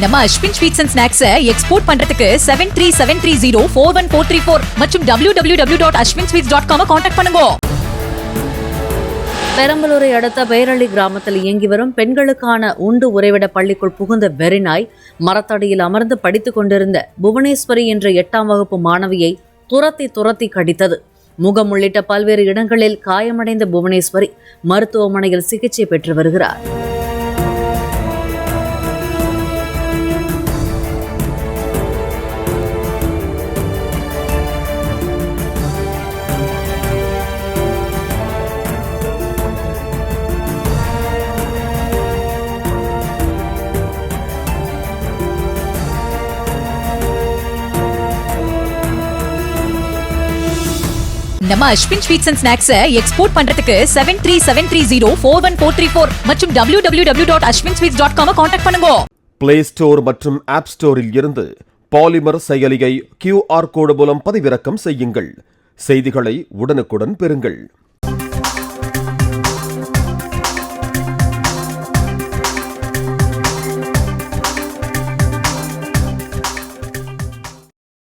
நம்ம Ashwin sweets and snacks export பண்றதுக்கு 7373041434 மற்றும் www.ashwinsweets.com கான்டாக்ட் பண்ணுங்க. பெரம்பலூரை அடுத்த பேரளி கிராமத்தில் இயங்கி வரும் பெண்களுக்கான உண்டு உறைவிட பள்ளிக்குள் புகுந்த வெறிநாய் மரத்தடியில் அமர்ந்து படித்துக் கொண்டிருந்த புவனேஸ்வரி என்ற 8ஆம் வகுப்பு மாணவியை துரத்தி கடித்தது. முகம் உள்ளிட்ட பல்வேறு இடங்களில் காயமடைந்த புவனேஸ்வரி மருத்துவமனையில் சிகிச்சை பெற்று வருகிறார். நம்ம Ashwin sweets and snacks export பண்றதுக்கு 7373041434 மற்றும் www.ashwinsweets.com கான்டாக்ட் பண்ணுங்க. பிளே ஸ்டோர் மற்றும் ஆப் ஸ்டோரில் இருந்து பாலிமர் செயலியை QR கோடு மூலம் பதிவிறக்கம் செய்யுங்கள். செய்திகளை உடனுக்குடன் பெறுங்கள்.